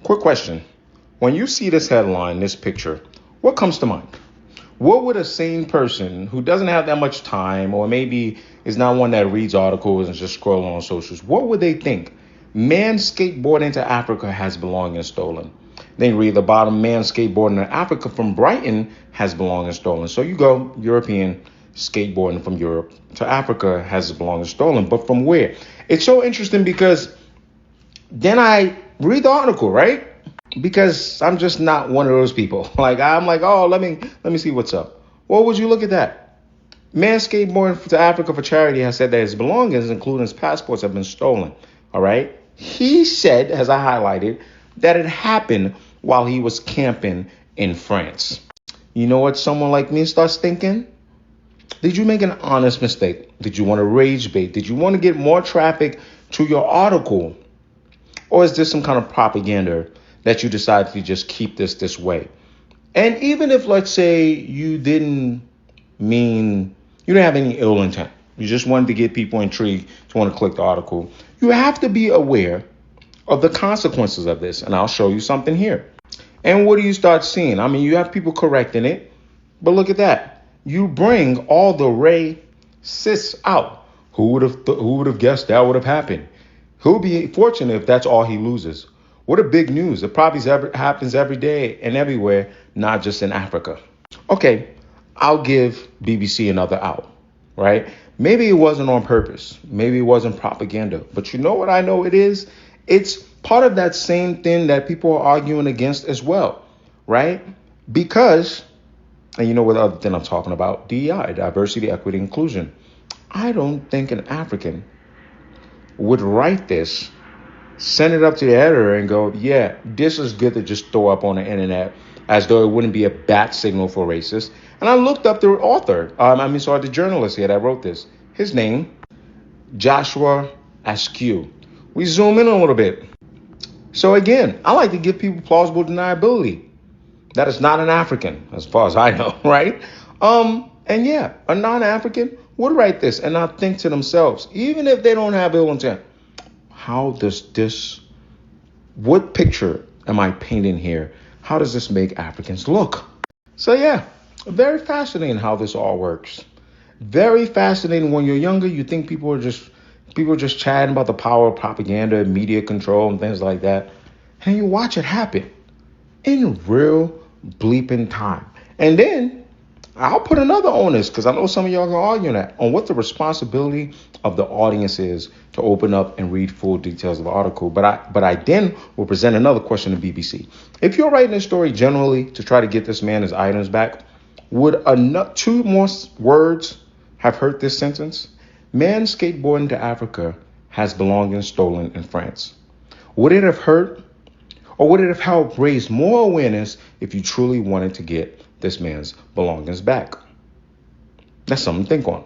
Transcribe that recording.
Quick question. When you see this headline, this picture, what comes to mind? What would a sane person who doesn't have that much time, or maybe is not one that reads articles and just scrolling on socials, what would they think? Man skateboarding to Africa has belongings stolen. Then read the bottom, man skateboarding to Africa from Brighton has belongings stolen. So you go, European skateboarding from Europe to Africa has belongings stolen. But from where? It's so interesting because then I read the article, right? Because I'm just not one of those people. I'm like, oh, let me see what's up. What would you look at that? Man skateboarding to Africa for charity has said that his belongings, including his passports, have been stolen. All right. He said, as I highlighted, that it happened while he was camping in France. You know what someone like me starts thinking? Did you make an honest mistake? Did you want to rage bait? Did you want to get more traffic to your article? Or is this some kind of propaganda that you decided to just keep this way? And even if, let's say, you didn't have any ill intent, you just wanted to get people intrigued to want to click the article, you have to be aware of the consequences of this. And I'll show you something here. And what do you start seeing? I mean, you have people correcting it, but look at that. You bring all the racists out. Who would have guessed that would have happened? He'll be fortunate if that's all he loses. What a big news. It probably happens every day and everywhere, not just in Africa. Okay, I'll give BBC another out, right? Maybe it wasn't on purpose. Maybe it wasn't propaganda. But you know what I know it is? It's part of that same thing that people are arguing against as well, right? Because, and you know what other thing I'm talking about? DEI, diversity, equity, inclusion. I don't think an African would write this, send it up to the editor and go, yeah, this is good to just throw up on the internet as though it wouldn't be a bat signal for racists. And I looked up the author, the journalist here that wrote this. His name, Joshua Askew. We zoom in a little bit. So again, I like to give people plausible deniability. That is not an African, as far as I know, right? And yeah, a non-African would write this and not think to themselves, even if they don't have ill intent, what picture am I painting here? How does this make Africans look? So yeah, very fascinating how this all works. Very fascinating. When you're younger, you think people are just chatting about the power of propaganda, media control, and things like that. And you watch it happen in real bleeping time. And then I'll put another onus, because I know some of y'all are going to argue that, on what the responsibility of the audience is to open up and read full details of the article. But I then will present another question to BBC. If you're writing a story generally to try to get this man his items back, would two more words have hurt this sentence? Man skateboarding to Africa has belongings stolen in France. Would it have hurt, or would it have helped raise more awareness if you truly wanted to get this man's belongings back? That's something to think on.